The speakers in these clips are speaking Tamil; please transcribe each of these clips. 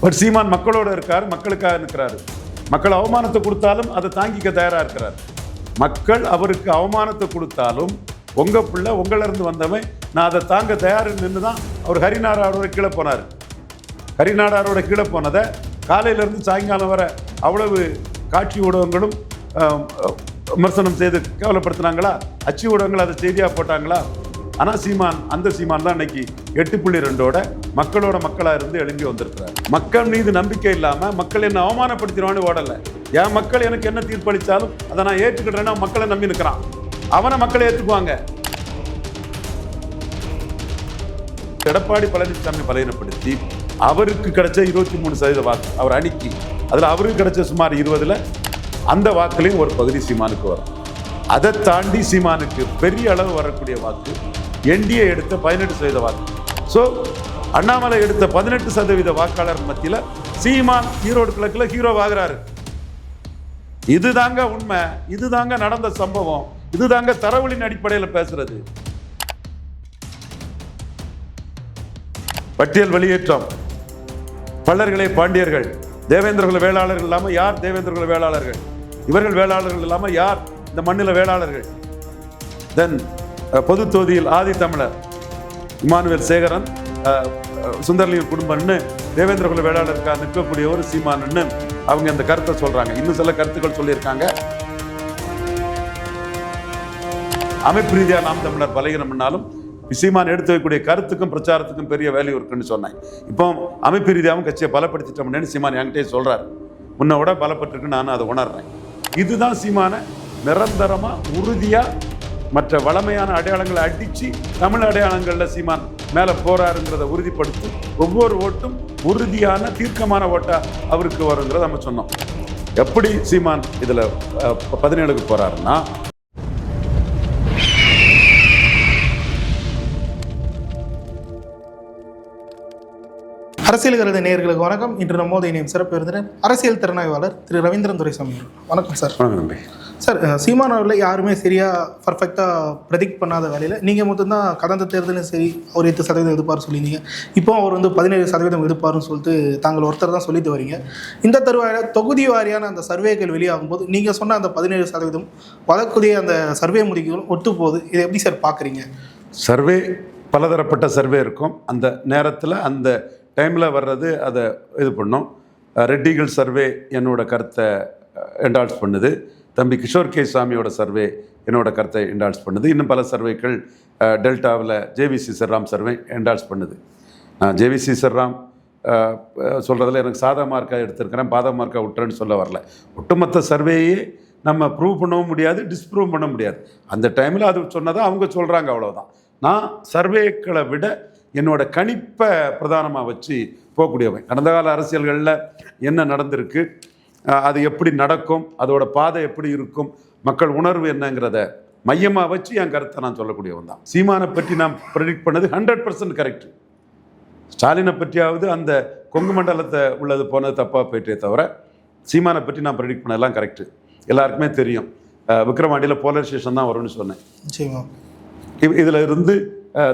பட் சீமான் மக்களோட இருக்கார், மக்களுக்காக இருக்கிறாரு. மக்கள் அவமானத்தை கொடுத்தாலும் அதை தாங்கிக்க தயாராக இருக்கிறார். மக்கள் அவருக்கு அவமானத்தை கொடுத்தாலும் உங்கள் பிள்ளை உங்களிருந்து வந்தவன், நான் அதை தாங்க தயார் நின்று தான் அவர் ஹரிநாடாரோட கீழே போனார். ஹரிநாடாரோட கீழே போனதை காலையிலேருந்து சாயங்காலம் வர அவ்வளவு காட்சி ஊடகங்களும் விமர்சனம் செய்து கேவலப்படுத்தினாங்களா? அச்சு ஊடகங்கள் அதை செய்தியாக போட்டாங்களா? ஆனால் சீமான், அந்த சீமான் தான் இன்னைக்கு 8.2 மக்களோட மக்களாக இருந்து எழும்பி வந்திருக்கிறார். மக்கள் மீது நம்பிக்கை இல்லாமல் மக்கள் என்ன அவமானப்படுத்திடுவான்னு ஓடலை. என் மக்கள் எனக்கு என்ன தீர்ப்பளித்தாலும் அதை நான் ஏற்றுக்கிட்டேன்னா மக்களை நம்பி நிற்கிறான். அவனை மக்களை ஏற்றுக்குவாங்க. எடப்பாடி பழனிசாமி பலவீனப்படுத்தி அவருக்கு கிடைச்ச 23% வாக்கு அவர் அணிக்கு, அதில் அவருக்கு கிடைச்ச சுமார் 20 அந்த வாக்குலையும் ஒரு பகுதி சீமானுக்கு வரும். அதை தாண்டி சீமானுக்கு பெரிய அளவு வரக்கூடிய வாக்கு என்டிஏ எடுத்த 18% வாக்கு. ஸோ அண்ணாமலை எடுத்த 18% வாக்காளர் மத்தியில் சீமான் ஈரோடு கிழக்கில் ஹீரோவாகிறாரு. இதுதாங்க உண்மை, இதுதாங்க நடந்த சம்பவம், இதுதாங்க தரவுகளின் அடிப்படையில் பேசுறது. பட்டியல் வெளியேற்றம், பல்லர்களே பாண்டியர்கள், தேவேந்திரகுல வேளாளர்கள் இல்லாமல் யார் தேவேந்திரகுல வேளாளர்கள்? இவர்கள் வேளாளர்கள் இல்லாமல் யார் இந்த மண்ணில் வேளாளர்கள்? தென் பொது தொகுதியில் ஆதி தமிழர் இமானுவேல் சேகரன், சுந்தரலிங்க குடும்பம்னு தேவேந்திரகுல வேளாளருக்காக நிற்கக்கூடிய ஒரு சீமானன்னு அவங்க அந்த கருத்தை சொல்றாங்க. இன்னும் சில கருத்துக்கள் சொல்லியிருக்காங்க. அமைப்பு ரீதியாக நாம் தமிழர் பலகீனம்னாலும் சீமான் எடுத்து வைக்கக்கூடிய கருத்துக்கும் பிரச்சாரத்துக்கும் பெரிய வேல்யூ இருக்குன்னு சொன்னேன். இப்போ அமைப்பு ரீதியாகவும் கட்சியை பலப்படுத்திட்டோம்னு சீமான் என்கிட்டே சொல்றாரு. முன்னோட பலப்பட்டிருக்குன்னு நான் அதை உணர்றேன். இதுதான் சீமான நிரந்தரமா உறுதியா மற்ற வளமையான அடையாளங்களை அடிச்சு தமிழ் அடையாளங்கள்ல சீமான் மேல போறாருங்கிறத உறுதிப்படுத்தும் ஒவ்வொரு ஓட்டும் உறுதியான தீர்க்கமான ஓட்டா அவருக்கு வருங்கிறத நம்ம சொன்னோம். எப்படி சீமான் இதுல 17க்கு போறாருன்னா, அரசியல் கருத நேயர்களுக்கு வணக்கம். இன்று நம்மோது இணையும் சிறப்பு விருந்தினர் அரசியல் திறனாய்வாளர் திரு ரவீந்திரன் துரைசாமி. வணக்கம் சார். சார், சீமான் அவர்களை யாருமே சரியாக பர்ஃபெக்டாக ப்ரெடிக்ட் பண்ணாத வேலையில் நீங்கள் மட்டும்தான் கடந்த தேர்தலும் சரி அவர் 8% எடுப்பார் சொல்லியிருந்தீங்க. இப்போ அவர் 17% எடுப்பார்னு சொல்லிட்டு தாங்கள் ஒருத்தர் தான் சொல்லிட்டு வரீங்க. இந்த தருவாயில் தொகுதி வாரியான அந்த சர்வேக்கள் வெளியாகும்போது நீங்கள் சொன்ன அந்த 17% வரக்கூடிய அந்த சர்வே முடிவுகளும் ஒத்து போகுது. இதை எப்படி சார் பார்க்குறீங்க? சர்வே பலதரப்பட்ட சர்வே இருக்கும். அந்த நேரத்தில் அந்த டைமில் வர்றது அதை இது பண்ணும். ரெட்டிகள் சர்வே என்னோட கருத்தை என்டால்ஸ் பண்ணுது. தம்பி கிஷோர் கே சாமியோட சர்வே என்னோட கருத்தை என்டால்ஸ் பண்ணுது. இன்னும் பல சர்வேக்கள் டெல்டாவில் ஜேவிசி சர்ராம் சர்வே என்டால்ஸ் பண்ணுது. நான் ஜேவிசி சர்ராம் சொல்கிறதுல எனக்கு சாதா மார்க்காக எடுத்திருக்கிறேன், பாத மார்க்காக விட்டுறேன்னு சொல்ல வரல. ஒட்டுமொத்த சர்வேயே நம்ம ப்ரூவ் பண்ணவும் முடியாது, டிஸ்ப்ரூவ் பண்ண முடியாது. அந்த டைமில் அது சொன்னதை அவங்க சொல்கிறாங்க, அவ்வளோதான். நான் சர்வேக்களை விட என்னோட கணிப்பை பிரதானமாக வச்சு போகக்கூடியவன். கடந்த கால அரசியல்களில் என்ன நடந்திருக்கு, அது எப்படி நடக்கும், அதோட பாதை எப்படி இருக்கும், மக்கள் உணர்வு என்னங்கிறத மையமாக வச்சு என் கருத்தை நான் சொல்லக்கூடியவன் தான். சீமானை பற்றி நான் ப்ரெடிக்ட் பண்ணது 100% கரெக்ட். ஸ்டாலினை பற்றியாவது அந்த கொங்கு மண்டலத்தை உள்ளது போனது தப்பாக போயிட்டே தவிர சீமானை பற்றி நான் ப்ரெடிக்ட் பண்ணதெல்லாம் கரெக்டு. எல்லாருக்குமே தெரியும். விக்ரவாண்டியில் போலரைசேஷன் தான் வரும்னு சொன்னேன். இதில் இருந்து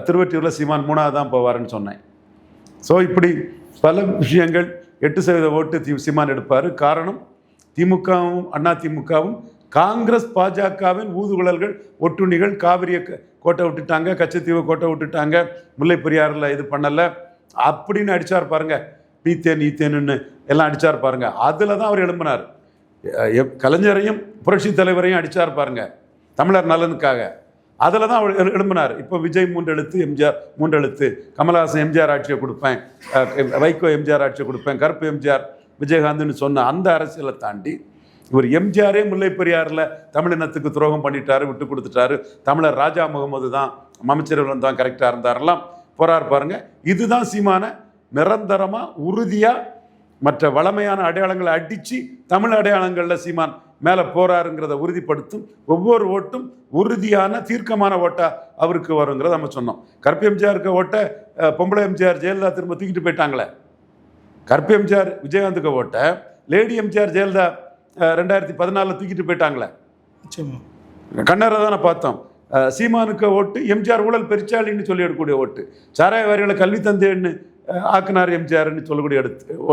திருவொற்றியூரில் சீமான் 3வது தான் போவாருன்னு சொன்னேன். ஸோ இப்படி பல விஷயங்கள் 8% ஓட்டு சீமான் எடுப்பார். காரணம், திமுகவும் அதிமுகவும் காங்கிரஸ் பாஜகவின் ஊதுகுழல்கள் ஒட்டுணிகள் காவிரியை கோட்டை விட்டுட்டாங்க, கச்சத்தீவை கோட்டை விட்டுட்டாங்க, முல்லை பெரியாறில் இது பண்ணலை அப்படின்னு அடித்தார் பாருங்க. பீத்தேன் ஈத்தேன்னு எல்லாம் அடித்தார் பாருங்க. அதில் தான் அவர் எழும்பினார். கலைஞரையும் புரட்சி தலைவரையும் அடித்தார் பாருங்க தமிழர் நலனுக்காக. அதில் தான் அவர் எழும்பினார். இப்போ விஜய் 3 எழுத்து, எம்ஜிஆர் 3 எழுத்து, கமலஹாசன் எம்ஜிஆர் ஆட்சியை கொடுப்பேன், வைகோ எம்ஜிஆர் ஆட்சியை கொடுப்பேன், கருப்பு எம்ஜிஆர் விஜயகாந்த்னு சொன்ன அந்த அரசியலை தாண்டி இவர் எம்ஜிஆரே முல்லை பெரியாறில் தமிழினத்துக்கு துரோகம் பண்ணிட்டாரு, விட்டு கொடுத்துட்டாரு, தமிழர் ராஜா முகமது தான் அமைச்சர்கள் தான் கரெக்டாக இருந்தாரெல்லாம் போறார் பாருங்க. இதுதான் சீமான நிரந்தரமாக உறுதியாக மற்ற வளமையான அடையாளங்களை அடித்து தமிழ் அடையாளங்களில் சீமான் மேலே போறாருங்கிறத உறுதிப்படுத்தும் ஒவ்வொரு ஓட்டும் உறுதியான தீர்க்கமான ஓட்டா அவருக்கு வருங்கிறத நம்ம சொன்னோம். கருப்பு எம்ஜிஆருக்கு ஓட்டை பொம்பளை எம்ஜிஆர் ஜெயலலிதா திரும்ப தூக்கிட்டு போயிட்டாங்களே. கருப்பு எம்ஜிஆர் விஜயகாந்துக்கு ஓட்டை லேடி எம்ஜிஆர் ஜெயலலிதா 2014 தூக்கிட்டு போயிட்டாங்களே. கண்ணரை தானே பார்த்தோம். சீமானுக்கு ஓட்டு எம்ஜிஆர் ஊழல் பெருச்சாளின்னு சொல்லி எடுக்கக்கூடிய ஓட்டு, சாராய வாரிகளை கல்வி தந்தேன்னு ஆக்குனார் எம்ஜிஆர்னு சொல்லக்கூடிய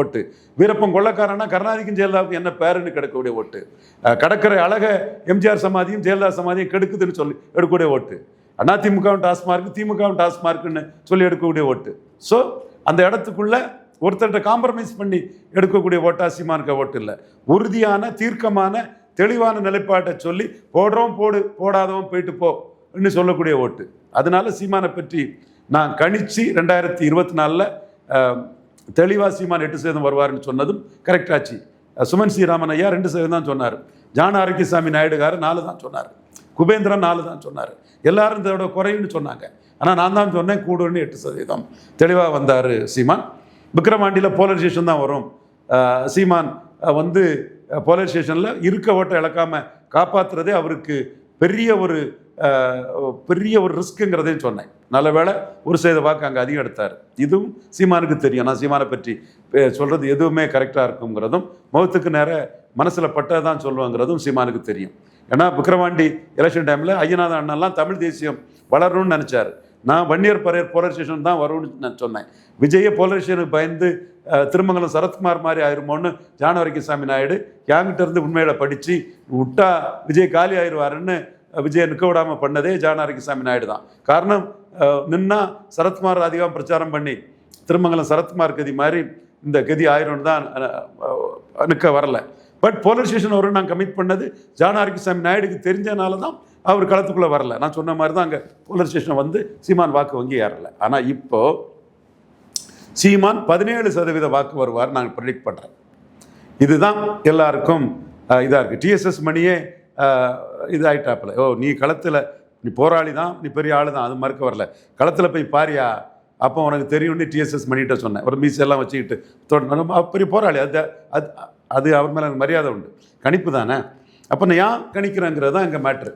ஓட்டு. வீரப்பன் கொள்ளக்காரனா கருணாநிதிக்கும் ஜெயலலிதாவுக்கும் என்ன பேருன்னு கிடைக்கக்கூடிய ஓட்டு. கடற்கரை அழக எம்ஜிஆர் சமாதியும் ஜெயலலிதா சமாதியும் கெடுக்குதுன்னு சொல்லி எடுக்கக்கூடிய ஓட்டு. அதிமுகவும் டாஸ்மார்க், திமுகவும் டாஸ்மார்க்குன்னு சொல்லி எடுக்கக்கூடிய ஓட்டு. ஸோ அந்த இடத்துக்குள்ள ஒருத்தர்கிட்ட காம்ப்ரமைஸ் பண்ணி எடுக்கக்கூடிய ஓட்டா சீமானுக்கு ஓட்டு இல்லை. உறுதியான தீர்க்கமான தெளிவான நிலைப்பாட்டை சொல்லி போடுறோம் போடு, போடாதவன் போயிட்டு போன்னு சொல்லக்கூடிய ஓட்டு. அதனால சீமானை பற்றி நான் கணிச்சு 2024 தெளிவாக சீமான் 8% வருவார்னு சொன்னதும் கரெக்டாச்சு. சுமன் ஸ்ரீராமன் ஐயா 2% தான் சொன்னார். ஜான ஆரோக்கியசாமி நாயுடுகார் 4 தான் சொன்னார். குபேந்திரன் 4 தான் சொன்னார். எல்லாரும் இதோட குறைன்னு சொன்னாங்க. ஆனால் நான் தான் சொன்னேன் கூடுன்னு 8% தெளிவாக வந்தார் சீமான். விக்ரவாண்டியில் போலரைசேஷன் தான் வரும். சீமான் வந்து போலரைசேஷனில் இருக்க ஓட்டை இழக்காமல் காப்பாற்றுறதே அவருக்கு பெரிய ஒரு ரிஸ்க்குங்கிறதையும் சொன்னேன். நல்ல வேளை 1% வாக்கு அங்கே அதிகம் எடுத்தார். இதுவும் சீமானுக்கு தெரியும். நான் சீமானை பற்றி சொல்கிறது எதுவுமே கரெக்டாக இருக்குங்கிறதும் முகத்துக்கு நேர மனசில் பட்டதான் சொல்லுவாங்கிறதும் சீமானுக்கு தெரியும். ஏன்னா விக்ரவாண்டி எலெக்ஷன் டைமில் ஐயநாதன் அண்ணன்லாம் தமிழ் தேசியம் வளரணும்னு நினச்சார். நான் வன்னியர் பரையர் போலரைசேஷன் தான் வரும்னு நான் சொன்னேன். விஜய போலரைசேஷனுக்கு பயந்து திருமங்கலம் சரத்குமார் மாதிரி ஆயிருமோன்னு ஜானவரிக்கசாமி நாயுடு என்கிட்ட இருந்து உண்மையில படித்து விட்டா விஜய் காலி ஆயிடுவாருன்னு விஜயை நிற்க விடாமல் பண்ணதே ஜானவரிக்கசாமி நாயுடு தான். காரணம் நின்னா சரத்குமார் அதிகம் பிரச்சாரம் பண்ணி திருமங்கலம் சரத்குமார் கதி மாதிரி இந்த கதி ஆயிரம் தான் நிற்க வரல. பட் போலரைசேஷன் வரும் நான் கமிட் பண்ணது ஜானவரிக்கசாமி நாயுடுக்கு தெரிஞ்சனால தான் அவர் களத்துக்குள்ளே வரல. நான் சொன்ன மாதிரி தான் அங்கே போலரைசேஷன் வந்து சீமான் வாக்கு வங்கி ஏறலை. ஆனால் இப்போ சீமான் 17% வாக்கு வருவார் நான் ப்ரெடிக்ட் பண்ணுறேன். இதுதான் எல்லாருக்கும் இதாக இருக்குது. டிஎஸ்எஸ் மணியே இதாகிட்டாப்பில், ஓ நீ களத்தில் நீ போராளி தான், நீ பெரிய ஆள் தான், அது மறுக்க வரல, களத்தில் போய் பாரியா அப்போ உனக்கு தெரியும்னு டிஎஸ்எஸ் மணிகிட்ட சொன்னேன். ஒரு மீசெல்லாம் வச்சுக்கிட்டு பெரிய போராளி, அது அவர் மேலே எனக்கு மரியாதை உண்டு. கணிப்பு தானே. அப்போ நான் ஏன் கணிக்கிறேங்கிறது தான் எங்கள் மேட்ரு.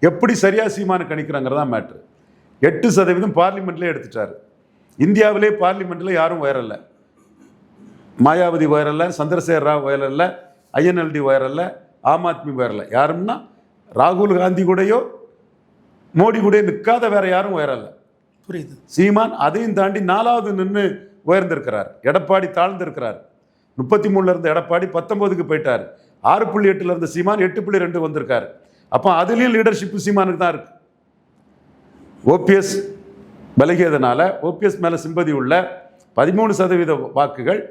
எப்படி சரியாக சீமானு கணிக்கிறாங்கிறதா மேட்ரு. 8% பார்லிமெண்ட்லேயே எடுத்துட்டார். இந்தியாவிலே பார்லிமெண்ட்டில் யாரும் உயரலை. மாயாவதி உயரலை, சந்திரசேகர் ராவ் உயரலை, ஐஎன்எல்டி உயரலை, ஆம் ஆத்மி உயரலை. யாருன்னா ராகுல் காந்தி கூடயோ மோடி கூட நிற்காத வேற யாரும் உயரலை. புரியுது. சீமான் அதையும் தாண்டி 4வது நின்று உயர்ந்திருக்கிறார். எடப்பாடி தாழ்ந்திருக்கிறார். 33 இருந்த எடப்பாடி 19க்கு போயிட்டார். 6.8 இருந்த சீமான் 8.2 வந்திருக்காரு. அப்போ அதுலேயும் லீடர்ஷிப் சீமானுக்கு தான் இருக்கு. ஓபிஎஸ் விலகியதுனால ஓபிஎஸ் மேலே சிம்பதி உள்ள 13% வாக்குகள்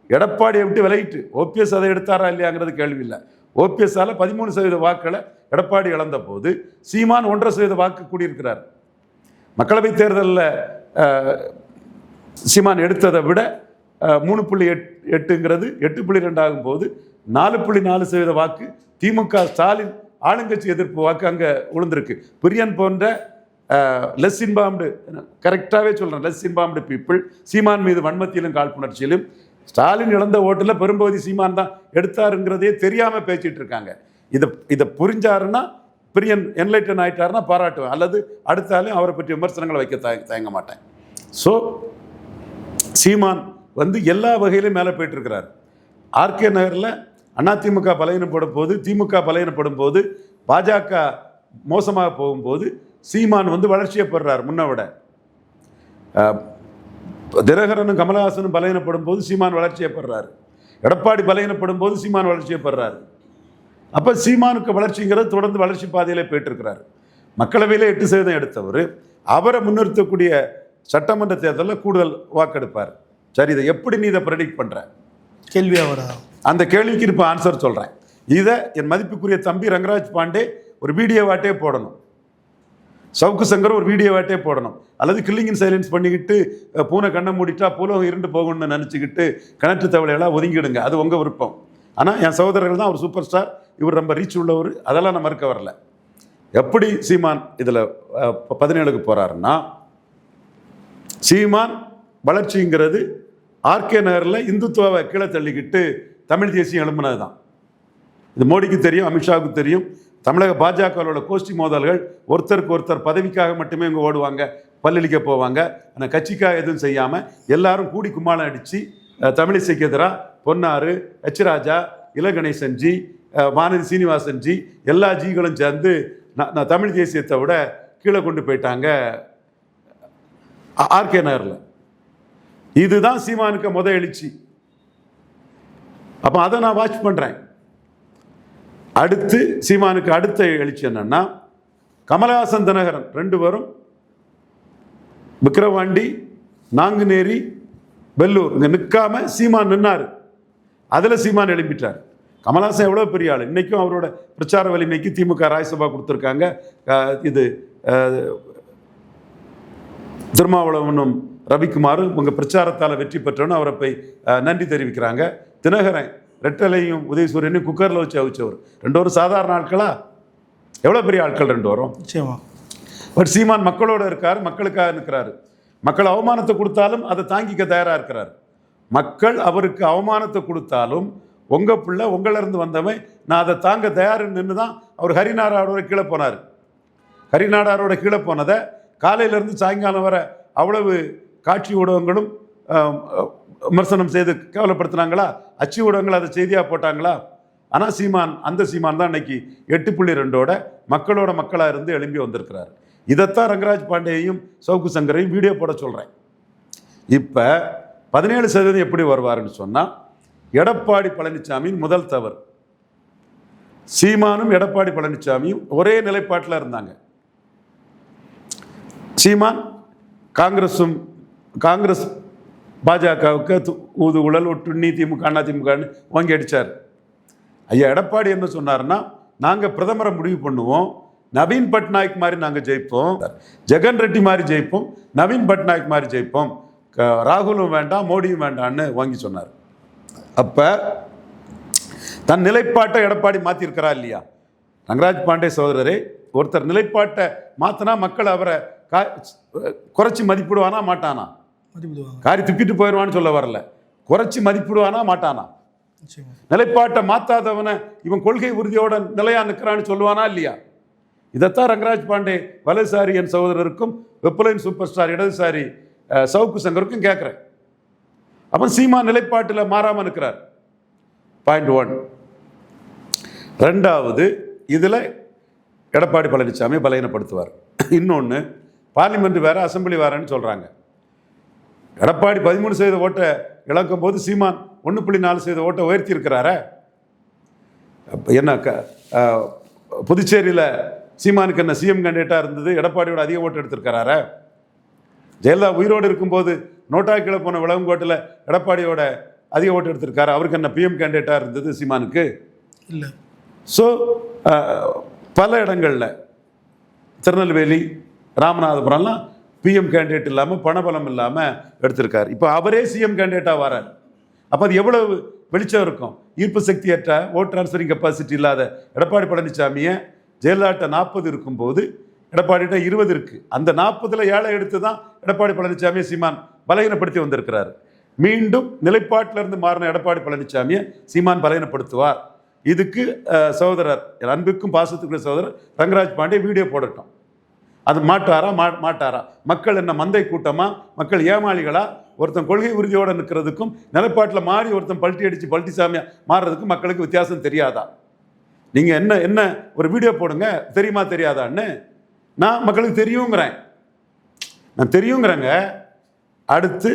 எடப்பாடியை விட்டு விலகிட்டு ஓபிஎஸ் அதை எடுத்தாரா இல்லையாங்கிறது கேள்வி இல்லை. ஓபிஎஸ்ஸால் 13% வாக்குகளை எடப்பாடி இழந்த போது சீமான் 1.5% வாக்கு கூடியிருக்கிறார். மக்களவைத் தேர்தலில் சீமான் எடுத்ததை விட 3.8ங்கிறது 8.2 ஆகும்போது 4.4% வாக்கு திமுக ஸ்டாலின் ஆளுங்கட்சி எதிர்ப்பு வாக்கு அங்கே விழுந்திருக்கு. பிரியன் போன்ற லெஸ் இன்பார்ம்டு, கரெக்டாகவே சொல்கிறேன், லெஸ் இன்பார்ம்டு பீப்புள் சீமான் மீது வன்மத்திலும் காழ்ப்புணர்ச்சியிலும் ஸ்டாலின் இழந்த ஓட்டில் பெரும்பகுதி சீமான் தான் எடுத்தாருங்கிறதே தெரியாமல் பேசிகிட்டு இருக்காங்க. இதை புரிஞ்சாருன்னா பிரியன் என்லைட்டன் ஆகிட்டாருன்னா பாராட்டுவேன், அல்லது அடுத்தாலும் அவரை பற்றி விமர்சனங்களை வைக்க தயங்க மாட்டேன். ஸோ சீமான் வந்து எல்லா வகையிலும் மேலே போயிட்டுருக்கிறார். ஆர்கே நகரில் அதிமுக பலவீனப்படும் போது, திமுக பலவீனப்படும் போது, பாஜக மோசமாக போகும்போது சீமான் வந்து வளர்ச்சியை பெறுறார். முன்ன விட தினகரனும் கமலஹாசனும் பலவீனப்படும் போது சீமான் வளர்ச்சியை பெறுறாரு. எடப்பாடி பலவீனப்படும் போது சீமான் வளர்ச்சியை பெறுறாரு. அப்போ சீமானுக்கு வளர்ச்சிங்கிறது தொடர்ந்து வளர்ச்சி பாதையிலே போயிட்டு இருக்கிறார். மக்களவையில் 8% எடுத்தவர் அவரை முன்னிறுத்தக்கூடிய சட்டமன்ற தேர்தலில் கூடுதல் வாக்கெடுப்பார். சரி, இதை எப்படி நீ இதை ப்ரெடிக்ட் பண்ணுற கேள்வியாக வர அந்த கேள்விக்கு இப்போ ஆன்சர் சொல்கிறேன். இதை என் மதிப்புக்குரிய தம்பி ரங்கராஜ் பாண்டே ஒரு வீடியோவாட்டே போடணும், சவுக்கு சங்கர் ஒரு வீடியோவாட்டே போடணும், அல்லது கில்லிங் இன் சைலன்ஸ் பண்ணிக்கிட்டு பூனை கண்ணை மூடிட்டா பூலகம் இருண்டு போகணும்னு நினச்சிக்கிட்டு கணக்கு தவளையெல்லாம் ஒதுங்கிடுங்க, அது உங்கள் விருப்பம். ஆனால் என் சகோதரர்கள் தான் ஒரு சூப்பர் ஸ்டார், இவர் ரொம்ப ரீச் உள்ளவர், அதெல்லாம் நான் மறுக்க வரல. எப்படி சீமான் இதில் 17க்கு போகிறாருன்னா, சீமான் வளர்ச்சிங்கிறது ஆர்கே நகரில் இந்துத்துவாவை கீழே தள்ளிக்கிட்டு தமிழ் தேசியம் எழுப்பினது தான். இது மோடிக்கு தெரியும், அமித்ஷாவுக்கு தெரியும். தமிழக பாஜகவோட கோஷ்டி மோதல்கள் ஒருத்தருக்கு ஒருத்தர் பதவிக்காக மட்டுமே இங்கே ஓடுவாங்க, பல்லளிக்க போவாங்க. ஆனால் கட்சிக்காக எதுவும் செய்யாமல் எல்லாரும் கூடி கும்மாளம் அடித்து தமிழிசைக்கு எதிராக பொன்னாறு, எச் ராஜா, இளகணேசன் ஜி, வானதி சீனிவாசன் ஜி, எல்லா ஜிகளும் சேர்ந்து நான் தமிழ் தேசியத்தை விட கீழே கொண்டு போயிட்டாங்க ஆர்கே நகரில். இதுதான் சீமானுக்கு எழுச்சி. அப்போ அதை நான் வாட்ச் பண்ணுறேன். அடுத்து சீமானுக்கு அடுத்த எழுச்சி என்னன்னா, கமலஹாசன் தினகரன் 2 பேரும் விக்கிரவாண்டி, நாங்குநேரி, வெள்ளூர் இங்கே நிற்காம சீமான் நின்னார். அதில் சீமான் எழுப்பிட்டார். கமலஹாசன் எவ்வளோ பெரிய ஆள். இன்றைக்கும் அவரோட பிரச்சார வலிமைக்கு திமுக ராஜ்யசபா கொடுத்துருக்காங்க. இது திருமாவளவனும் ரவிக்குமாரும் உங்கள் பிரச்சாரத்தால் வெற்றி பெற்றோன்னு அவரை போய் நன்றி தெரிவிக்கிறாங்க. தினகரன் ரெட்டலையும் உதயசூரியனையும் குக்கரில் வச்சு அவிச்சவர். 2 பேரும் சாதாரண ஆட்களா? எவ்வளோ பெரிய ஆட்கள் 2 பேரும். நிச்சயமா. பட் சீமான் மக்களோட இருக்கார், மக்களுக்காக இருக்கிறாரு. மக்கள் அவமானத்தை கொடுத்தாலும் அதை தாங்கிக்க தயாராக இருக்கிறார். மக்கள் அவருக்கு அவமானத்தை கொடுத்தாலும் உங்கள் பிள்ளை உங்களிருந்து வந்தவன், நான் அதை தாங்க தயாருன்னு தான் அவர் ஹரிநாடாரோட கீழே போனார். ஹரிநாடாரோட கீழே போனதை காலையிலேருந்து சாயங்காலம் வர அவ்வளவு காட்சி ஊடகங்களும் விமர்சனம் செய்து கேவலப்படுத்தினாங்களா? அச்சு ஊடகங்கள் அதை செய்தியாக போட்டாங்களா? ஆனால் சீமான், அந்த சீமான் தான் இன்னைக்கு 8.2 மக்களோட மக்களாக இருந்து எழும்பி வந்திருக்கிறார். இதைத்தான் ரங்கராஜ் பாண்டேயையும் சவுக்கு சங்கரையும் வீடியோ போட சொல்கிறேன். இப்போ 17% எப்படி வருவாருன்னு சொன்னால், எடப்பாடி பழனிசாமியின் முதல் தவறு. சீமானும் எடப்பாடி பழனிசாமியும் ஒரே நிலைப்பாட்டில் இருந்தாங்க. சீமான் காங்கிரஸ் பாஜகவுக்கு ஊதுகுழல் ஒட்டுண்ணி திமுக அதிமுகன்னு வாங்கி அடித்தார். ஐயா எடப்பாடி என்ன சொன்னார்னா, நாங்கள் பிரதமரை முடிவு பண்ணுவோம், நவீன் பட்நாயக் மாதிரி நாங்கள் ஜெயிப்போம், ஜெகன் ரெட்டி மாதிரி ஜெயிப்போம், நவீன் பட்நாயக் மாதிரி ஜெயிப்போம், ராகுலும் வேண்டாம் மோடியும் வேண்டான்னு வாங்கி சொன்னார். அப்போ தன் நிலைப்பாட்டை எடப்பாடி மாற்றிருக்கிறா இல்லையா? ரங்கராஜ் பாண்டே சகோதரரே, ஒருத்தர் நிலைப்பாட்டை மாற்றினா மக்கள் அவரை குறைச்சி மதிப்பிடுவானா மாட்டானா? காரி துப்பிட்டு போயிடுவான்னு சொல்ல வரல. குறைச்சி மதிப்பிடுவானா மாட்டானா? நிலைப்பாட்டை மாத்தாதவனை இவன் கொள்கை உறுதியோட நிலையா நிற்கிறான்னு சொல்லுவானா இல்லையா? இதைத்தான் ரங்கராஜ் பாண்டே வலதுசாரி என் சகோதரருக்கும் வெப்பலைன் சூப்பர் ஸ்டார் இடதுசாரி சவுக்கு சங்கருக்கும் கேட்குறேன். அப்போ சீமா நிலைப்பாட்டில் மாறாமல் இருக்கிறார். பாயிண்ட் 1. 2வது, இதில் எடப்பாடி பழனிசாமி பலகீனப்படுத்துவார். இன்னொன்று, பார்லிமெண்ட் வேற அசம்பிளி வேறன்னு சொல்கிறாங்க. எடப்பாடி 13% ஓட்டை இழக்கும் போது சீமான் 1.4% ஓட்டை உயர்த்தி இருக்கிறார. என்ன புதுச்சேரியில் சீமானுக்கு என்ன சிஎம் கேண்டிடேட்டாக இருந்தது, எடப்பாடியோட அதிக ஓட்டு எடுத்திருக்கிறார. ஜெயலலிதா உயிரோடு இருக்கும்போது நோட்டா கீழே போன விளவங்கோட்டில் எடப்பாடியோட அதிக ஓட்டு எடுத்திருக்காரு. அவருக்கு என்ன பிஎம் கேண்டிடேட்டாக இருந்தது சீமானுக்கு? இல்லை. ஸோ பல இடங்களில் திருநெல்வேலி, ராமநாதபுரம்லாம் பிஎம் கேண்டிடேட் இல்லாமல் பணபலம் இல்லாமல் எடுத்திருக்காரு. இப்போ அவரே சிஎம் கேண்டிடேட்டாக வரார். அப்போ அது எவ்வளவு வெளிச்சம் இருக்கும்? ஈர்ப்பு சக்தியற்ற ஓட் டிரான்ஸ்ஃபரிங் கெப்பாசிட்டி இல்லாத எடப்பாடி பழனிசாமியை ஜெயலலிதா 40 இருக்கும்போது எடப்பாடிகிட்ட 20 இருக்குது. அந்த 40ல் 7 எடுத்து தான் எடப்பாடி பழனிசாமியை சீமான் பலகீனப்படுத்தி வந்திருக்கிறார். மீண்டும் நிலைப்பாட்டில் இருந்து மாறின எடப்பாடி பழனிசாமியை சீமான் பலகீனப்படுத்துவார். இதுக்கு சகோதரர், அன்புக்கும் பாசத்துக்குள்ள சகோதரர் ரங்கராஜ் பாண்டே வீடியோ போடட்டும். அது மாட்டாரா மாட்டாரா? மக்கள் என்ன மந்தை கூட்டமா? மக்கள் ஏமாளிகளா? ஒருத்தன் கொள்கை உறுதியோடு நிற்கிறதுக்கும் நிலைப்பாட்டில் மாறி ஒருத்தன் பல்ட்டி அடித்து பல்ட்டிசாமியா மாறுறதுக்கும் மக்களுக்கு வித்தியாசம் தெரியாதா? நீங்கள் என்ன ஒரு வீடியோ போடுங்க, தெரியுமா தெரியாதான்னு. நான் மக்களுக்கு தெரியுங்கிறேன், நான் தெரியுங்கிறேங்க. அடுத்து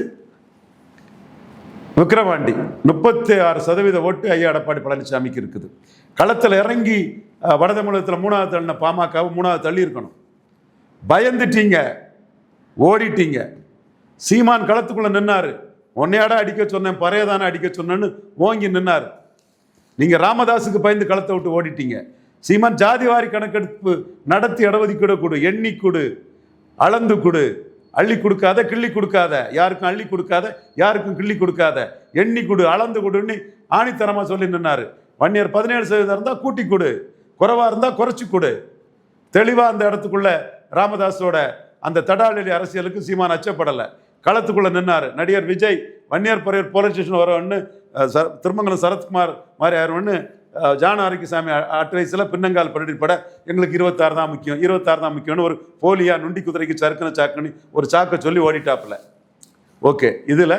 விக்கிரவாண்டி 36% ஓட்டு ஐயா எடப்பாடி பழனிசாமிக்கு இருக்குது. களத்தில் இறங்கி வட தமிழகத்தில் 3வது தள்ளின பாமகவை 3வது தள்ளி இருக்கணும். பயந்துட்டீங்க, ஓடிட்டீங்க. சீமான் களத்துக்குள்ள நின்னாரு. உன்னையாடா அடிக்க சொன்னேன், பறையதானே அடிக்க சொன்னேன்னு ஓங்கி நின்னார். நீங்கள் ராமதாஸுக்கு பயந்து களத்தை விட்டு ஓடிட்டீங்க. சீமான் ஜாதிவாரி கணக்கெடுப்பு நடத்தி இடஒதுக்கீடு கொடு, எண்ணி கொடு, அளந்து கொடு, அள்ளி கொடுக்காத கிள்ளி கொடுக்காத, யாருக்கும் அள்ளி கொடுக்காத யாருக்கும் கிள்ளி கொடுக்காத, எண்ணி கொடு, அளந்து கொடுன்னு ஆணித்தரமாக சொல்லி நின்னார். வன்னியர் 17% இருந்தால் கூட்டி கொடு, குறைவாக இருந்தால் குறைச்சி கொடு. தெளிவாக அந்த இடத்துக்குள்ள ராமதாஸோட அந்த தடாலி அரசியலுக்கு சீமான் அச்சப்படலை. களத்துக்குள்ளே நின்னார். நடிகர் விஜய் வன்னியர் பரையர் போலீஸ் ஸ்டேஷன் வரவன்னு திருமங்கலம் சரத்குமார் மாதிரி ஆயிரவன்னு ஜான ஆரோக்கியசாமி அட்வைஸில் பின்னங்கால் பட எங்களுக்கு 26 தான் முக்கியம், 26 தான் முக்கியம்னு ஒரு போலியா நுண்டி குதிரைக்கு சறுக்குன்னு சாக்குன்னு ஒரு சாக்கை சொல்லி ஓடிட்டாப்புல. ஓகே, இதில்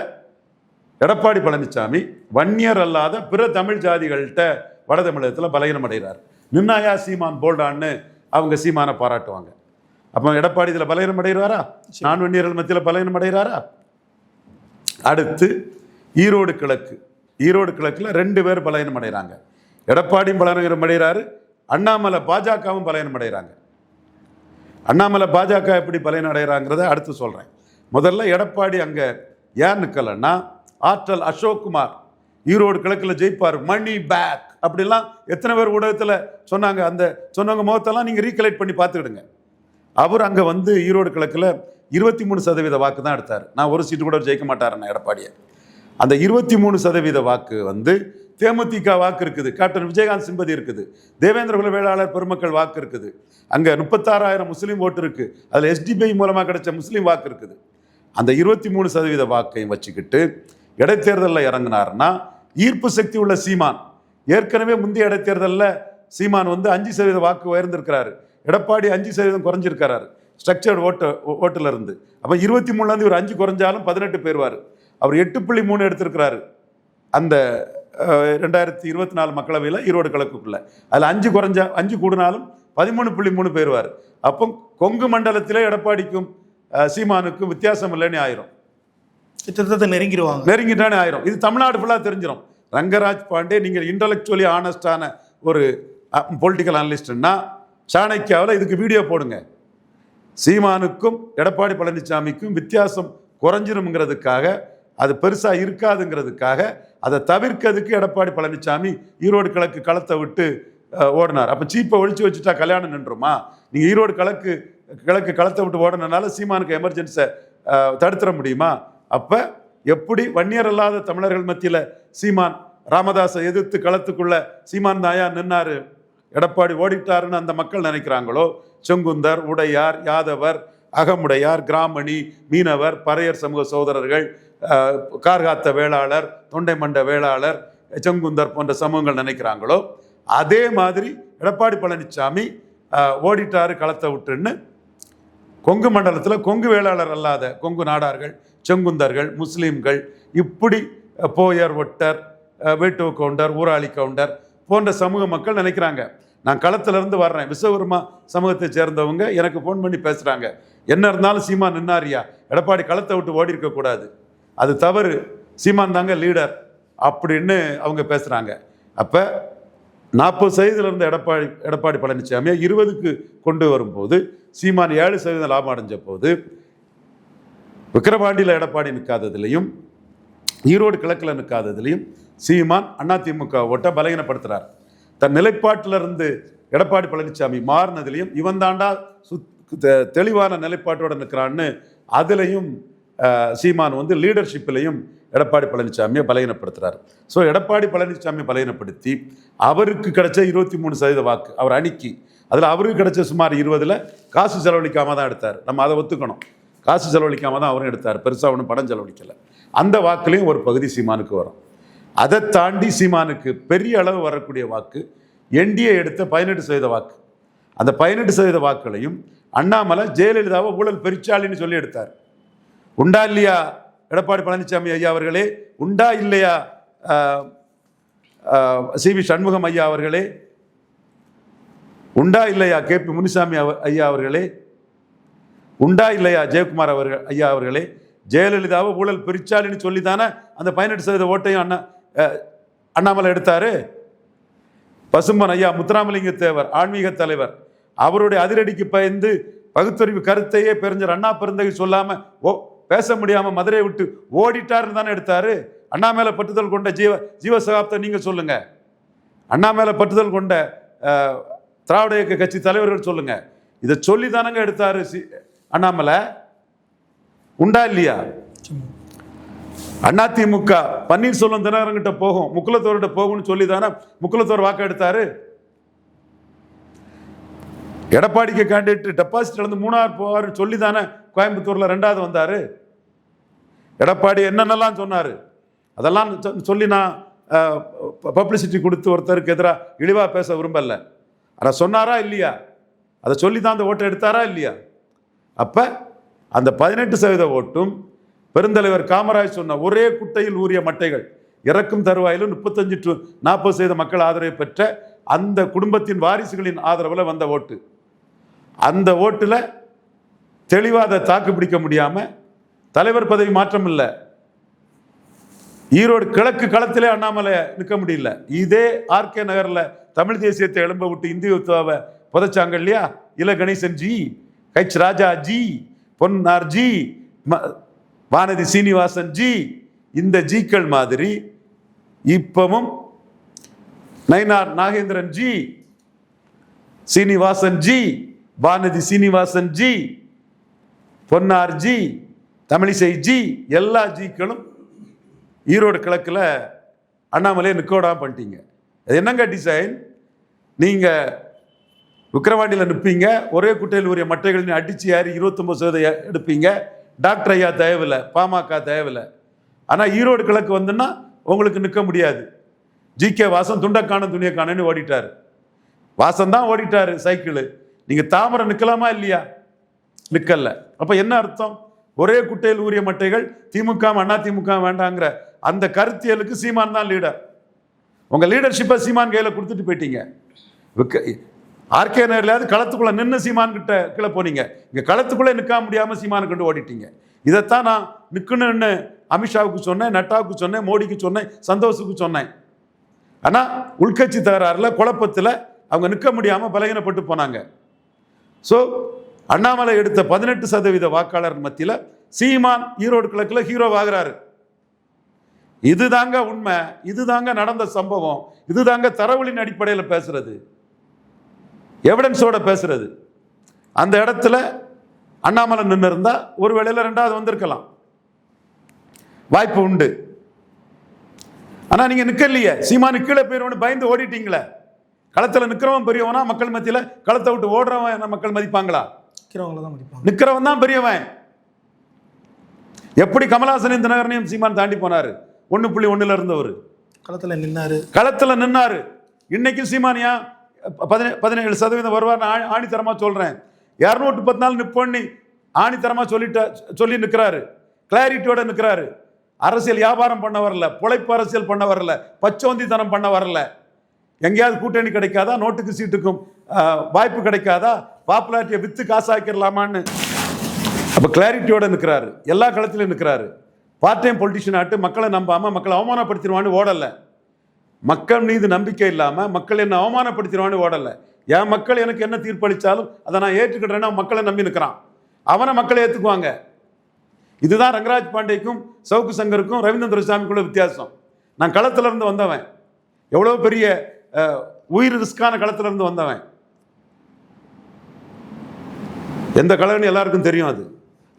எடப்பாடி பழனிசாமி வன்னியர் அல்லாத பிற தமிழ் ஜாதிகள்கிட்ட வட தமிழகத்தில் பலகீனம் அடைகிறார். நின்னாயா சீமான் போல்டான்னு அவங்க சீமானை பாராட்டுவாங்க. அப்போ எடப்பாடி இதில் பலகீனம் அடைகிறாரா? நான் வன்னியர்கள் மத்தியில் பலகீனம் அடைகிறாரா? அடுத்து ஈரோடு கிழக்கு. ஈரோடு கிழக்கில் 2 பேர் பலவீனம் அடைகிறாங்க. எடப்பாடியும் பலவீனம் அடைகிறாரு, அண்ணாமலை பாஜகவும் பலவீனம் அடைகிறாங்க. அண்ணாமலை பாஜக எப்படி பலவீனம் அடைகிறாங்கிறத அடுத்து சொல்கிறேன். முதல்ல எடப்பாடி அங்கே ஏன் நிற்கலைன்னா, ஆற்றல் அசோக்குமார் ஈரோடு கிழக்கில் ஜெயிப்பார், மணி பேக் அப்படிலாம் எத்தனை பேர் ஊடகத்தில் சொன்னாங்க. அந்த சொன்னவங்க முகத்தெல்லாம் நீங்கள் ரீகலெக்ட் பண்ணி பார்த்துக்கிடுங்க. அவர் அங்கே வந்து ஈரோடு கிழக்கில் 23% வாக்கு தான் எடுத்தார். நான் ஒரு சீட்டு கூட ஜெயிக்க மாட்டாருன்னா எடப்பாடியை. அந்த 23% வாக்கு வந்து தேமுதிக வாக்கு இருக்குது, கேப்டன் விஜயகாந்த் சிம்பதி இருக்குது, தேவேந்திர குல வேளாளர் பெருமக்கள் வாக்கு இருக்குது, அங்கே 36,000 முஸ்லீம் ஓட்டு இருக்குது, அதில் எஸ்டிபிஐ மூலமாக கிடைச்ச முஸ்லீம் வாக்கு இருக்குது. அந்த 23% வாக்கையும் வச்சுக்கிட்டு இடைத்தேர்தலில் இறங்கினார்னா ஈர்ப்பு சக்தி உள்ள சீமான், ஏற்கனவே முந்தைய இடைத்தேர்தலில் சீமான் வந்து 5% வாக்கு உயர்ந்திருக்கிறாரு, எடப்பாடி 5% குறைஞ்சிருக்கிறாரு ஸ்ட்ரக்சர்டு ஓட்டுல இருந்து. அப்போ 23 ஒரு 5 குறைஞ்சாலும் 18 போயிடுவார். அவர் 8.3 எடுத்திருக்கிறாரு அந்த 2024 மக்களவையில் ஈரோடு கிழக்குக்குள்ள. அதில் 5 கூடினாலும் 13.3 போயிடுவார். அப்போ கொங்கு மண்டலத்திலே எடப்பாடிக்கும் சீமானுக்கும் வித்தியாசம் இல்லைன்னு ஆயிரும், கிட்டத்தட்ட நெருங்கிட்டானே ஆயிரும். இது தமிழ்நாடு ஃபுல்லாக தெரிஞ்சிடும். ரங்கராஜ் பாண்டே நீங்கள் இன்டலெக்சுவலி ஆனஸ்டான ஒரு பொலிட்டிக்கல் அனலிஸ்ட்னா சாணக்கியாவில் இதுக்கு வீடியோ போடுங்க. சீமானுக்கும் எடப்பாடி பழனிசாமிக்கும் வித்தியாசம் குறைஞ்சிரும்ங்கிறதுக்காக, அது பெருசாக இருக்காதுங்கிறதுக்காக, அதை தவிர்க்கிறதுக்கு எடப்பாடி பழனிசாமி ஈரோடு கிழக்கு களத்தை விட்டு ஓடினார். அப்போ சீப்பை ஒழிச்சு வச்சுட்டா கல்யாணம் நின்றுமா? நீங்கள் ஈரோடு கிழக்கு களத்தை விட்டு ஓடினால சீமானுக்கு எமர்ஜென்சியை தடுத்துட முடியுமா? அப்போ எப்படி வன்னியர் அல்லாத தமிழர்கள் மத்தியில் சீமான் ராமதாஸை எதிர்த்து களத்துக்குள்ள சீமான் தாயா நின்னாரு, எடப்பாடி ஓடிட்டாருன்னு அந்த மக்கள் நினைக்கிறாங்களோ, செங்குந்தர், உடையார், யாதவர், அகமுடையார், கிராமணி, மீனவர், பறையர் சமூக சகோதரர்கள், கார்காத்த வேளாளர், தொண்டைமண்ட வேளாளர், செங்குந்தர் போன்ற சமூகங்கள் நினைக்கிறாங்களோ, அதே மாதிரி எடப்பாடி பழனிசாமி ஓடிட்டாரு களத்தை விட்டுன்னு கொங்கு மண்டலத்தில் கொங்கு வேளாளர் அல்லாத கொங்கு நாடார்கள், செங்குந்தர்கள், முஸ்லீம்கள், இப்படி போயர், ஒட்டர், வேட்டுவ கவுண்டர், ஊராளி கவுண்டர் போன்ற சமூக மக்கள் நினைக்கிறாங்க. நான் களத்திலிருந்து வர்றேன், விஸ்வகர்மா சமூகத்தை சேர்ந்தவங்க எனக்கு ஃபோன் பண்ணி பேசுகிறாங்க, என்ன இருந்தாலும் சீமான் நின்னாரியா, எடப்பாடி களத்தை விட்டு ஓடி இருக்கக்கூடாது, அது தவறு, சீமான் தாங்க லீடர் அப்படின்னு அவங்க பேசுகிறாங்க. அப்போ 40% இருந்த எடப்பாடி பழனிசாமியை 20க்கு கொண்டு வரும்போது சீமான் 7% லாபம் அடைஞ்ச போது விக்கிரவாண்டியில் எடப்பாடி நிற்காததுலையும் ஈரோடு கிழக்கில் நிற்காததுலையும் சீமான் அதிமுக ஓட்டை பலகீனப்படுத்துகிறார். தன் நிலைப்பாட்டிலிருந்து எடப்பாடி பழனிசாமி மாறினதுலையும் இவன் தாண்டா தெளிவான நிலைப்பாட்டோடு நிற்கிறான்னு அதுலேயும் சீமான் வந்து லீடர்ஷிப்லையும் எடப்பாடி பழனிசாமியை பலகீனப்படுத்துகிறார். ஸோ எடப்பாடி பழனிசாமி பலகீனப்படுத்தி அவருக்கு கிடைச்ச 23% வாக்கு அவர் அணிக்கு, அதில் அவருக்கு கிடைச்ச சுமார் 20ல் காசு செலவழிக்காமல் தான் எடுத்தார். நம்ம அதை ஒத்துக்கணும், காசு செலவழிக்காமல் தான் அவரும் எடுத்தார், பெருசாக ஒன்றும் படம் செலவழிக்கலை. அந்த வாக்குலேயும் ஒரு பகுதி சீமானுக்கு வரும். அதை தாண்டி சீமானுக்கு பெரிய அளவு வரக்கூடிய வாக்கு என்டிஏ எடுத்த 18% வாக்கு. அந்த 18% வாக்குகளையும் அண்ணாமலை ஜெயலலிதாவை ஊழல் பெருச்சாளின்னு சொல்லி எடுத்தார். உண்டா இல்லையா எடப்பாடி பழனிசாமி ஐயா அவர்களே, உண்டா இல்லையா சிவி சண்முகம் ஐயா அவர்களே, உண்டா இல்லையா கேபி முனிசாமி ஐயா அவர்களே, உண்டா இல்லையா ஜெயக்குமார் அவர்கள் ஐயா அவர்களே, ஜெயலலிதாவை ஊழல் பெருச்சாளின்னு சொல்லி தானே அந்த 18% ஓட்டையும் அண்ணாமலை எடுத்தாரு. பசும்பன் ஐயா முத்துராமலிங்க தேவர் ஆன்மீக தலைவர், அவருடைய அதிரடிக்கு பயந்து பகுத்தறிவு கருத்தையே பெருஞ்சர் அண்ணா பெருந்தகை சொல்லாம பேச முடியாம மதுரையை விட்டு ஓடிட்டாருன்னு தானே எடுத்தாரு. அண்ணா மேல பற்றுதல் கொண்ட ஜீவசகாப்தம் நீங்க சொல்லுங்க, அண்ணா மேல பற்றுதல் கொண்ட திராவிட இயக்க கட்சி தலைவர்கள் சொல்லுங்க. இதை சொல்லி தானங்க எடுத்தாரு அண்ணாமலை. உண்டா இல்லையா? அதிமுக பன்னீர்செல்வம் தினகரன்கிட்ட போகும், முக்குலத்தோர்கிட்ட போகும்னு சொல்லி தானே முக்குலத்தோர் வாக்கு எடுத்தாரு. எடப்பாடிக்கு கேண்டிடேட் டெபாசிட் இழந்து 3ஆர் போவார் சொல்லி தானே கோயம்புத்தூர்ல 2வது வந்தாரு. எடப்பாடி என்னென்னலாம் சொன்னாரு அதெல்லாம் சொல்லி நான் பப்ளிசிட்டி கொடுத்து ஒருத்தருக்கு எதிராக இழிவா பேச விரும்பல. அதை சொன்னாரா இல்லையா? அதை சொல்லி தான் அந்த ஓட்டை எடுத்தாரா இல்லையா? அப்ப அந்த 18% ஓட்டும் பெருந்தலைவர் காமராஜ் சொன்ன ஒரே குட்டையில் ஊறிய மட்டைகள் இறக்கும் தருவாயிலும் 35 to 40% மக்கள் ஆதரவை பெற்ற அந்த குடும்பத்தின் வாரிசுகளின் ஆதரவில் வந்த ஓட்டு. அந்த ஓட்டுல தெளிவாக அதை தாக்கு பிடிக்க முடியாம தலைவர் பதவி மாற்றம் இல்லை, ஈரோடு கிழக்கு களத்திலே அண்ணாமலை நிற்க முடியல. இதே ஆர்கே நகரில் தமிழ் தேசியத்தை எழும்ப விட்டு இந்தியத்துவாவை புதைச்சாங்க இல்லையா? இல கணேசன் ஜி, ஹெச் ராஜா ஜி, பொன்னார் ஜி, வானதி சீனிவாசன் ஜி, இந்த ஜிக்கள் மாதிரி இப்பவும் நயினார் நாகேந்திரன் ஜி, சீனிவாசன் ஜி, வானதி சீனிவாசன் ஜி, பொன்னார் ஜி, தமிழிசை ஜி, எல்லா ஜிக்களும் ஈரோடு கிழக்கில் அண்ணாமலையை நிற்கோடாம பண்ணிட்டீங்க. அது என்னங்க டிசைன்? நீங்கள் விக்கிரவாண்டியில் நிற்பீங்க, ஒரே குட்டையில் உரிய மட்டைகளின் அடித்து ஏறி 29% எடுப்பீங்க. டாக்டர் ஐயா தயவில், பாமக தயவில். ஆனால் ஈரோடு கிழக்கு வந்துன்னா உங்களுக்கு நிற்க முடியாது. ஜிகே வாசன் துண்டக்கான துணியக்கானு ஓடிட்டார். வாசன் தான் ஓடிட்டார் சைக்கிள். நீங்கள் தாமரை நிற்கலாமா இல்லையா? நிற்கல. அப்போ என்ன அர்த்தம்? ஒரே குட்டையில் ஊறிய மட்டைகள், திமுக அண்ணா திமுக வேண்டாங்கிற அந்த கருத்தியலுக்கு சீமான் தான் லீடர். உங்கள் லீடர்ஷிப்பை சீமான் கையில் கொடுத்துட்டு போயிட்டீங்க. ஆர்கே நகர்லையாவது களத்துக்குள்ளே நின்று சீமான் கிட்ட கீழே போனீங்க. இங்கே களத்துக்குள்ளே நிற்க முடியாமல் சீமானு கண்டு ஓடிட்டீங்க. இதைத்தான் நான் நிற்கணும்னு அமித்ஷாவுக்கு சொன்னேன், நட்டாவுக்கு சொன்னேன், மோடிக்கு சொன்னேன், சந்தோஷுக்கு சொன்னேன். ஆனால் உள்கட்சி தகராறில் குழப்பத்தில் அவங்க நிற்க முடியாமல் பலகீனப்பட்டு போனாங்க. ஸோ அண்ணாமலை எடுத்த 18% வாக்காளர் மத்தியில் சீமான் ஈரோடு கிழக்கில் ஹீரோவாகிறாரு. இதுதாங்க உண்மை, இதுதாங்க நடந்த சம்பவம், இதுதாங்க தரவுகளின் அடிப்படையில் பேசுறது, எவிடன்ஸோட பேசுறது. அந்த இடத்துல அண்ணாமலை நின்று இருந்தா ஒரு வேளையில் 2வது வந்திருக்கலாம், வாய்ப்பு உண்டு. ஆனா நீங்க நிக்கலையே, சீமானு கீழே போயிடுவோன்னு பயந்து ஓடிட்டீங்களே. களத்தில் நிற்கிறவன் பெரியவனா? மக்கள் மத்தியில் களத்தை விட்டு ஓடுறவன் மக்கள் மதிப்பாங்களா? நிற்கிறவன் தான் பெரியவன். எப்படி கமலாசன் இந்த நகரனையும் சீமான் தாண்டி போனாரு? 1.1 இருந்தவர் களத்தில் நின்னாரு. இன்னைக்கு சீமானியா 17% வருவார் ஆணித்தரமா சொல்றேன். 214 நிப்பண்ணி ஆணித்தரமா சொல்லி நிற்கிறாரு. கிளாரிட்டியோட நிற்கிறாரு. அரசியல் வியாபாரம் பண்ண வரல, பொழைப்பு அரசியல் பண்ண வரல, பச்சோந்தித்தனம் பண்ண வரல. எங்கேயாவது கூட்டணி கிடைக்காதா, நோட்டுக்கு சீட்டுக்கும் வாய்ப்பு கிடைக்காதா, பாப்புலாரிட்டியை வித்து காசாக்கிடலாமான்னு அப்போ கிளாரிட்டியோட நிற்கிறாரு. எல்லா களத்திலும் நிற்கிறாரு. பார்ட் டைம் பொலிட்டிஷியன் ஆட்டு மக்களை நம்பாம மக்களை அவமானப்படுத்திடுவான்னு ஓடலை. மக்கள் மீது நம்பிக்கை இல்லாமல் மக்கள் என்ன அவமானப்படுத்திடுவான்னு ஓடலை. என் மக்கள் எனக்கு என்ன தீர்ப்பளித்தாலும் அதை நான் ஏற்றுக்கிட்டேன்னா மக்களை நம்பி நிற்கிறான். அவனை மக்களை ஏற்றுக்குவாங்க. இதுதான் ரங்கராஜ் பாண்டேக்கும் சவுக்கு சங்கருக்கும் ரவீந்திரன் துரைசாமிக்குள்ள வித்தியாசம். நான் களத்துல இருந்து வந்தவன், எவ்வளோ பெரிய உயிர் ரிஸ்கான களத்துல இருந்து வந்தவன். எந்த கலன்னு எல்லாருக்கும் தெரியும். அது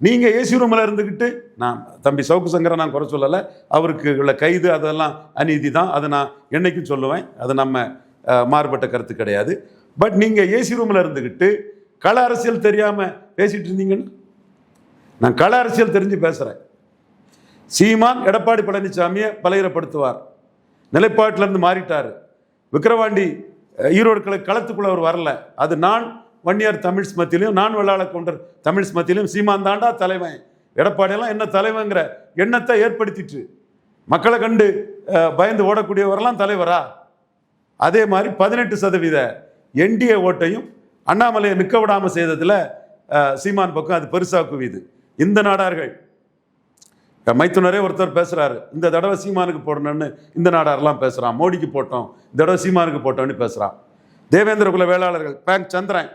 நீங்கள் ஏசி ரூமில் இருந்துக்கிட்டு, நான் தம்பி சவுக்கு சங்கரை நான் குறை சொல்லலை, அவருக்கு உள்ள கைது அதெல்லாம் அநீதி தான், அதை நான் என்னைக்கும் சொல்லுவேன். அது நம்ம மாறுபட்ட கருத்து கிடையாது. பட் நீங்கள் ஏசி ரூமில் இருந்துக்கிட்டு கள அரசியல் தெரியாமல் பேசிகிட்டு இருந்தீங்கன்னு, நான் கள அரசியல் தெரிஞ்சு பேசுகிறேன். சீமான் எடப்பாடி பழனிசாமியை பலகீனப்படுத்துவார், நிலைப்பாட்டிலேருந்து மாறிட்டார். விக்கிரவாண்டி ஈரோடு களத்துக்குள்ள அவர் வரல. அது நான் வன்னியர் தமிழ்ஸ் மத்தியிலையும், நான் வெள்ளாள கவுண்டர் தமிழ்ஸ் மத்தியிலையும் சீமான் தாண்டா தலைவன், எடப்பாடியெல்லாம் என்ன தலைவங்கிற எண்ணத்தை ஏற்படுத்திட்டு மக்களை கண்டு பயந்து ஓடக்கூடியவரெல்லாம் தலைவரா? அதே மாதிரி 18% என்டிஏ ஓட்டையும் அண்ணாமலையை நிற்க விடாமல் செய்ததில் சீமான் பக்கம் அது பெருசாக குவியுது. இந்த நாடார்கள் மைத்துனரே ஒருத்தர் பேசுகிறாரு, இந்த தடவை சீமானுக்கு போடணும்னு இந்த நாடாரெல்லாம் பேசுகிறான். மோடிக்கு போட்டோம், இந்த தடவை சீமானுக்கு போட்டோம்னு பேசுகிறான். தேவேந்திர குல வேளாளர்கள் பேங்க் சந்திரன்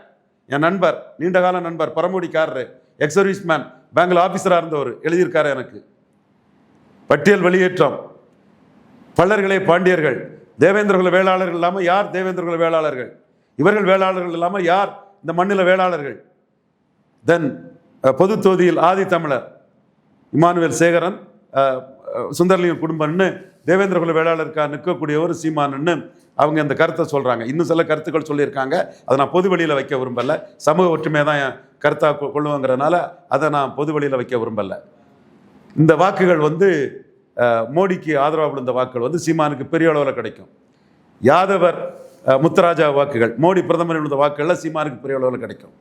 என் நண்பர், நீண்டகால நண்பர், பரமோடிக்காரரு, எக்ஸ் சர்வீஸ் மேன், பேங்கில் ஆஃபீஸராக இருந்தவர், எழுதியிருக்காரு எனக்கு. பட்டியல் வெளியேற்றம், பல்லர்களே பாண்டியர்கள், தேவேந்திர குல வேளாளர்கள் இல்லாமல் யார் தேவேந்திர குல வேளாளர்கள்? இவர்கள் வேளாளர்கள் இல்லாமல் யார் இந்த மண்ணில் வேளாளர்கள்? தென் பொது தொகுதியில் ஆதி தமிழர் இமானுவேல் சேகரன், சுந்தரலிங்கம் குடும்பம்னு தேவேந்திர குல வேளாளருக்காக நிற்கக்கூடியவர் சீமானுன்னு அவங்க இந்த கருத்தை சொல்கிறாங்க. இன்னும் சில கருத்துக்கள் சொல்லியிருக்காங்க, அதை நான் பொது வெளியில் வைக்க விரும்பலை. சமூக ஒற்றுமையை தான் என் கருத்தாக கொள்ளுவாங்கிறனால அதை நான் பொது வெளியில் வைக்க விரும்பலை. இந்த வாக்குகள் மோடிக்கு ஆதரவாக விழுந்த வாக்குகள் சீமானுக்கு பெரிய அளவில் கிடைக்கும். யாதவர் முத்துராஜா வாக்குகள், மோடி பிரதமர் விழுந்த வாக்குகளில் சீமானுக்கு பெரிய அளவில் கிடைக்கும்.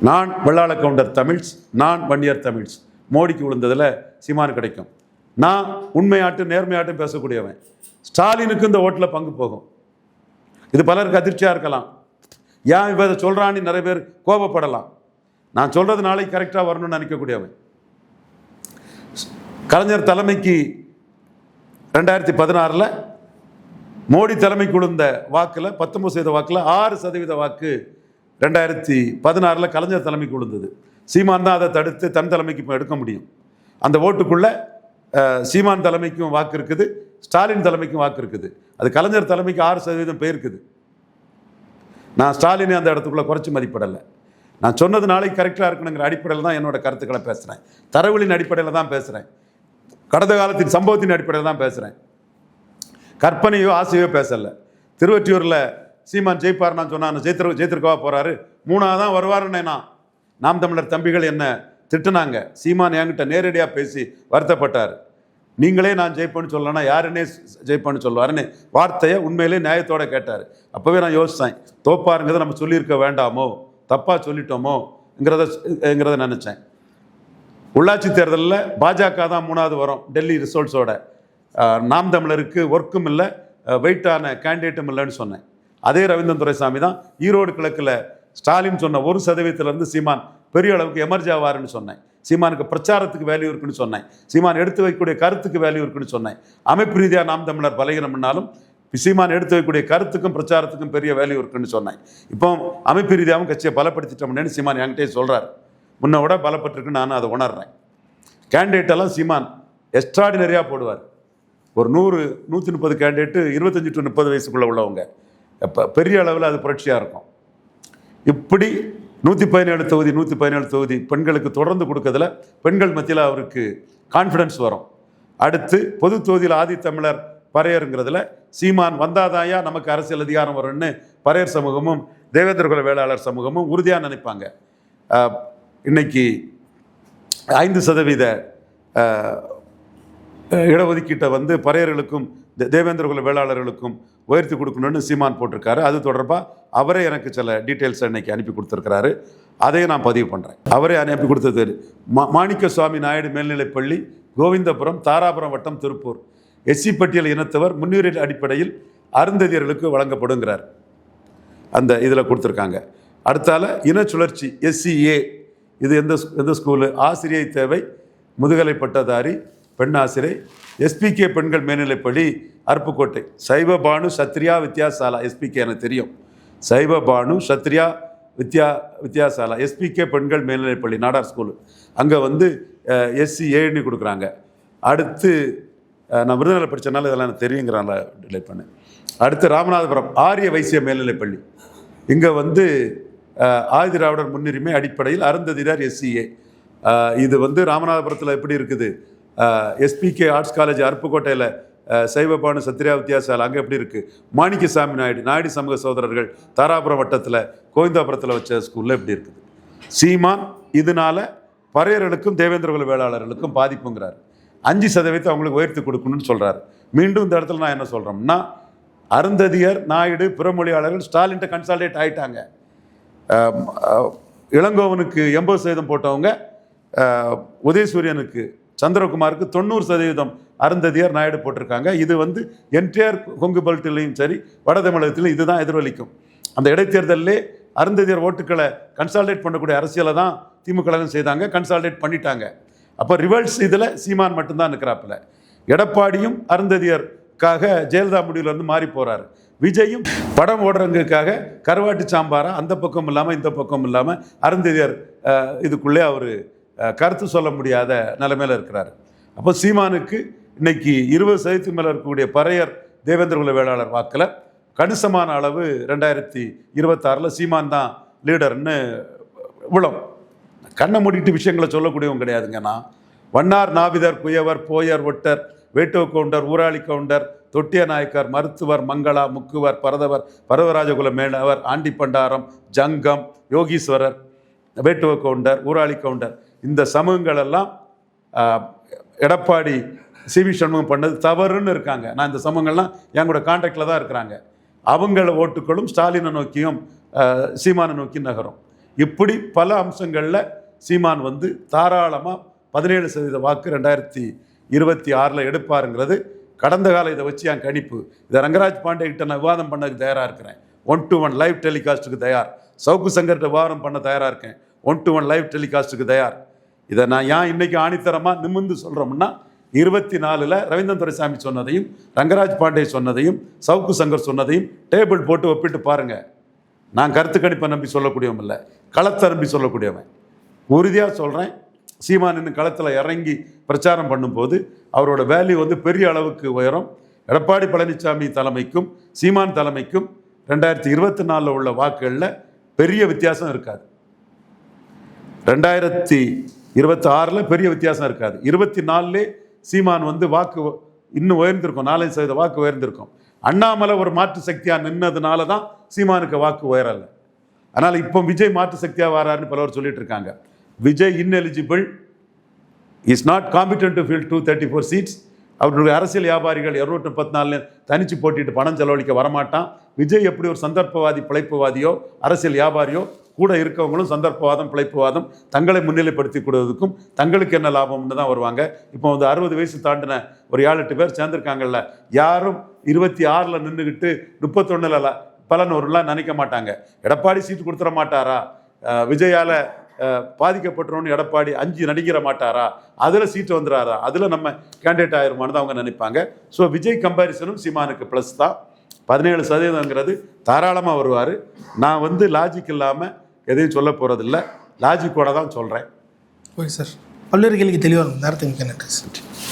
நான் வெள்ளாள கவுண்டர் தமிழ்ஸ், நான் வன்னியர் தமிழ்ஸ், மோடிக்கு விழுந்ததில் சீமானு கிடைக்கும். நான் உண்மையாட்டும் நேர்மையாட்டும் பேசக்கூடியவன். ஸ்டாலினுக்கு இந்த ஓட்டில் பங்கு போகும். இது பலருக்கு அதிர்ச்சியாக இருக்கலாம். ஏன் இவ இதை சொல்கிறான்னு நிறைய பேர் கோபப்படலாம். நான் சொல்கிறது நாளைக்கு கரெக்டாக வரணும்னு நினைக்கக்கூடியவன். கலைஞர் தலைமைக்கு 2016 மோடி தலைமைக்கு விழுந்த வாக்கில் 19% வாக்கில் 6% வாக்கு 2016 கலைஞர் தலைமைக்கு விழுந்தது. சீமான் தான் அதை தடுத்து தன் தலைமைக்கு இப்போ எடுக்க முடியும். அந்த ஓட்டுக்குள்ள சீமான் தலைமைக்கும் வாக்கு இருக்குது, ஸ்டாலின் தலைமைக்கும் வாக்கு இருக்குது. அது கலைஞர் தலைமைக்கு 6% போயிருக்குது. நான் ஸ்டாலினை அந்த இடத்துக்குள்ள குறைச்சி மதிப்பிடலை. நான் சொன்னது நாளைக்கு கரெக்டாக இருக்கணுங்கிற அடிப்படையில் தான் என்னோட கருத்துக்களை பேசுகிறேன். தரவுகளின் அடிப்படையில் தான் பேசுகிறேன். கடந்த காலத்தின் சம்பவத்தின் அடிப்படையில் தான் பேசுகிறேன். கற்பனையோ ஆசையோ பேசலை. திருவொற்றியூரில் சீமான் ஜெயிப்பார் நான் சொன்னான், ஜெயித்திருக்கவா போகிறாரு, 3ஆவது தான் வருவாருன்னு நாம் தமிழர் தம்பிகள் என்ன திட்டுனாங்க. சீமான் என்கிட்ட நேரடியாக பேசி வருத்தப்பட்டார். நீங்களே நான் ஜெயிப்பேன்னு சொல்லலைன்னா யாருன்னே ஜெயிப்பேன்னு சொல்லுவாருன்னு வார்த்தையை உண்மையிலே நியாயத்தோடு கேட்டார். அப்போவே நான் யோசித்தேன், தோப்பாருங்கிறத நம்ம சொல்லியிருக்க வேண்டாமோ, தப்பாக சொல்லிட்டோமோங்கிறத நினச்சேன். உள்ளாட்சி தேர்தலில் பாஜக தான் 3ஆவது வரும் டெல்லி ரிசல்ட்ஸோட. நாம் தமிழருக்கு ஒர்க்கும் இல்லை, வெயிட்டான கேண்டிடேட்டும் இல்லைன்னு சொன்னேன். அதே ரவீந்திரன் துரைசாமி தான் ஈரோடு கிழக்கில் ஸ்டாலின் சொன்ன 1% சீமான் பெரிய அளவுக்கு எமர்ஜ் ஆவாருன்னு சொன்னேன். சீமானுக்கு பிரச்சாரத்துக்கு வேல்யூ இருக்குன்னு சொன்னேன். சீமான் எடுத்து வைக்கக்கூடிய கருத்துக்கு வேல்யூ இருக்குன்னு சொன்னேன். அமைப்பு ரீதியாக நாம் தமிழர் பலகீனம்னாலும் சீமான் எடுத்து வைக்கக்கூடிய கருத்துக்கும் பிரச்சாரத்துக்கும் பெரிய வேல்யூ இருக்குன்னு சொன்னேன். இப்போ அமைப்பு ரீதியாகவும் கட்சியை பலப்படுத்திட்டோம்னு சீமான் என்கிட்டே சொல்கிறார். முன்ன விட பலப்பட்டிருக்குன்னு நான் அதை உணர்றேன். கேண்டிடேட்டெல்லாம் சீமான் எக்ஸ்ட்ராடினரியாக போடுவார். ஒரு 100-130 கேண்டிடேட்டு 25 to 30 வயசுக்குள்ளே உள்ளவங்க. இப்போ பெரிய அளவில் அது புரட்சியாக இருக்கும். இப்படி 117 தொகுதி பெண்களுக்கு தொடர்ந்து கொடுக்கறதுல பெண்கள் மத்தியில் அவருக்கு கான்ஃபிடன்ஸ் வரும். அடுத்து பொது தொகுதியில் ஆதித்தமிழர் பறையருங்கிறதுல சீமான் வந்தாதாயா நமக்கு அரசியல் அதிகாரம் வரும்னு பறையர் சமூகமும் தேவேந்திர குல வேளாளர் சமூகமும் உறுதியாக நினைப்பாங்க. இன்னைக்கு 5% இடஒதுக்கீட்டை பறையர்களுக்கும் தேவேந்திர குல வேளாளர்களுக்கும் உயர்த்தி கொடுக்கணும்னு சீமான் போட்டிருக்காரு. அது தொடர்பாக அவரே எனக்கு சில டீட்டெயில்ஸை இன்னைக்கு அனுப்பி கொடுத்துருக்கிறாரு. அதையும் நான் பதிவு பண்ணுறேன். அவரே அனுப்பி கொடுத்தது மாணிக்க சுவாமி நாயுடு மேல்நிலைப்பள்ளி, கோவிந்தபுரம், தாராபுரம் வட்டம், திருப்பூர். எஸ்சி பட்டியல் இனத்தவர் முன்னுரிமை அடிப்படையில் அருந்ததியர்களுக்கு வழங்கப்படுங்கிறார். அந்த இதில் கொடுத்துருக்காங்க. அடுத்தால இன சுழற்சி SCA, இது எந்த ஸ்கூலு? ஆசிரியை தேவை, முதுகலை பட்டதாரி, பெண் ஆசிரியை, SPK பெண்கள் மேல்நிலைப்பள்ளி, அருப்புக்கோட்டை. சைவபானு சத்ரியா வித்யாசாலா, SPK எனக்கு தெரியும். சைவபானு சத்ரியா வித்யாசாலா, SPK பெண்கள் மேல்நிலைப்பள்ளி, நாடார் ஸ்கூலு. அங்கே SCAன்னு கொடுக்குறாங்க. அடுத்து நான் விருதுநகர் படித்தனால இதெல்லாம் எனக்கு தெரியுங்கிறாங்கள டிலே பண்ணேன். அடுத்து ராமநாதபுரம் ஆரிய வைசிய மேல்நிலைப்பள்ளி. இங்கே ஆதிதிராவிடர் முன்னுரிமை அடிப்படையில் அருந்ததியர் SCA. இது ராமநாதபுரத்தில் எப்படி இருக்குது? SPK ஆர்ட்ஸ் காலேஜ் அருப்புக்கோட்டையில் சைவபானு சத்ரியா வித்யாசாலா அங்கே எப்படி இருக்குது? மாணிக்கசாமி நாயுடு சமூக சகோதரர்கள் தாராபுரம் வட்டத்தில் கோவிந்தாபுரத்தில் வச்ச ஸ்கூலில் எப்படி இருக்குது? சீமான் இதனால் பறையர்களுக்கும் தேவேந்திர குல வேளாளர்களுக்கும் பாதிப்புங்கிறார். 5% அவங்களுக்கு உயர்த்தி கொடுக்கணும்னு சொல்கிறார். மீண்டும் இந்த இடத்துல நான் என்ன சொல்கிறோம்னா, அருந்ததியர், நாயுடு, பிறமொழியாளர்கள் ஸ்டாலின்ட்ட கன்சால்டேட் ஆகிட்டாங்க. இளங்கோவனுக்கு 80% போட்டவங்க உதயசூரியனுக்கு, சந்திரகுமாருக்கு 90% அருந்ததியர், நாயுடு போட்டிருக்காங்க. இது என்டையர் கொங்கு பெல்ட்டிலையும் சரி வட தமிழகத்திலும் இதுதான் எதிரொலிக்கும். அந்த இடைத்தேர்தலிலே அருந்ததியர் ஓட்டுக்களை கன்சால்டேட் பண்ணக்கூடிய அரசியலை தான் திமுக செய்தாங்க, கன்சால்டேட் பண்ணிட்டாங்க. அப்போ ரிவர்ஸ் இதில் சீமான் மட்டும்தான் இருக்கிறாப்புல. எடப்பாடியும் அருந்ததியருக்காக ஜெயலலிதா முடிவில் மாறி போகிறாரு. விஜயும் படம் ஓடுறவங்களுக்காக கருவாட்டு சாம்பாரா அந்த பக்கம் இல்லாமல் இந்த பக்கம் இல்லாமல் அருந்ததியர் இதுக்குள்ளே அவர் கருத்து சொல்ல முடியாத நிலைமையில் இருக்கிறார். அப்போ சீமானுக்கு இன்னைக்கு 20% மேலே இருக்கக்கூடிய பறையர் தேவேந்திர குல வேளாளர் வாக்கில் கணிசமான அளவு 2026 சீமான் தான் லீடர்னு விழும். கண்ணை மூடிட்டு விஷயங்களை சொல்லக்கூடியவங்க கிடையாதுங்க. நான் வண்ணார், நாவிதர், குயவர், போயர், ஒட்டர், வேட்டோ கவுண்டர், ஊராளி கவுண்டர், தொட்டிய நாயக்கர், மருத்துவர், மங்களா, முக்குவர், பரதவர், பரவராஜகுல மேலவர், ஆண்டி பண்டாரம், ஜங்கம், யோகீஸ்வரர், வேட்டுவ கவுண்டர், ஊராளி கவுண்டர், இந்த சமூகங்களெல்லாம் எடப்பாடி சிவி சண்முகம் பண்ணது தவறுன்னு இருக்காங்க. நான் இந்த சமூகங்கள்லாம் என் கூட கான்டாக்டில் தான் இருக்கிறாங்க. அவங்கள ஓட்டுகளும் ஸ்டாலினை நோக்கியும் சீமானை நோக்கி நகரும். இப்படி பல அம்சங்களில் சீமான் தாராளமாக 17% வாக்கு 2026 எடுப்பாருங்கிறது கடந்த காலம். இதை வச்சு என் கணிப்பு. இதை ரங்கராஜ் பாண்டே கிட்ட நான் விவாதம் பண்ணதுக்கு தயாராக இருக்கிறேன். 1-to-1 லைவ் டெலிகாஸ்ட்டுக்கு தயார். சவுக்கு சங்கர்கிட்ட விவாதம் பண்ண தயாராக இருக்கேன். 1-to-1 லைவ் டெலிகாஸ்ட்டுக்கு தயார். இதை நான் ஏன் இன்னைக்கு ஆணித்தரமாக நிமிர்ந்து சொல்கிறோம்னா, 24ல் ரவீந்திரன் துரைசாமி சொன்னதையும் ரங்கராஜ் பாண்டே சொன்னதையும் சவுக்கு சங்கர் சொன்னதையும் டேபிள் போட்டு ஒப்பிட்டு பாருங்க. நான் கருத்து கணிப்பை நம்பி சொல்லக்கூடியவன் இல்லை, களத்தை நம்பி சொல்லக்கூடியவன். உறுதியாக சொல்கிறேன், சீமான் இன்னும் களத்தில் இறங்கி பிரச்சாரம் பண்ணும்போது அவரோட வேல்யூ வந்து பெரிய அளவுக்கு உயரும். எடப்பாடி பழனிசாமி தலைமைக்கும் சீமான் தலைமைக்கும் 2024 உள்ள வாக்குகளில் பெரிய வித்தியாசம் இருக்காது. 2026 பெரிய வித்தியாசம் இருக்காது. 24 சீமான் வந்து வாக்கு இன்னும் உயர்ந்திருக்கும், 4% வாக்கு உயர்ந்திருக்கும். அண்ணாமலை ஒரு மாற்று சக்தியாக நின்னதுனால தான் சீமானுக்கு வாக்கு உயரலை. அதனால் இப்போ விஜய் மாற்று சக்தியாக வராருன்னு பலவர் சொல்லிட்டு இருக்காங்க. Vijay ineligible, is not competent to fill 234 seats. அவருடைய அரசியல் வியாபாரிகள் 234 தனிச்சு போட்டிட்டு பணம் செலவழிக்க வரமாட்டான். விஜய் எப்படி ஒரு சந்தர்ப்பவாதி பிழைப்புவாதியோ அரசியல் வியாபாரியோ, கூட இருக்கவங்களும் சந்தர்ப்பவாதம் பிழைப்புவாதம் தங்களை முன்னிலைப்படுத்தி கொடுவதற்கும் தங்களுக்கு என்ன லாபம்னு தான் வருவாங்க. இப்போ வந்து 60 வயசு தாண்டின ஒரு 7-8 பேர் சேர்ந்துருக்காங்கல்ல, யாரும் 26ல் நின்றுக்கிட்டு 31ல் பலன் வரும்லாம் நினைக்க மாட்டாங்க. எடப்பாடி சீட்டு கொடுத்துட மாட்டாரா, விஜயால் பாதிக்கப்பட்டவனு எடப்பாடி 5 நடிக்கிற மாட்டாரா, அதில் சீட்டு வந்துடாரா, அதில் நம்ம கேண்டிடேட் ஆயிருமானு தான் அவங்க நினைப்பாங்க. ஸோ விஜய் கம்பேரிசனும் சீமானுக்கு ப்ளஸ் தான். 17% தாராளமாக வருவார். நான் வந்து லாஜிக் இல்லாமல் எதையும் சொல்ல போகிறதில்ல, லாஜிக்கோட தான் சொல்கிறேன். ஓகே சார், பல்வேறு கேள்விக்கு தெளிவாக நேரத்தை மிக்க நன்றி சார்.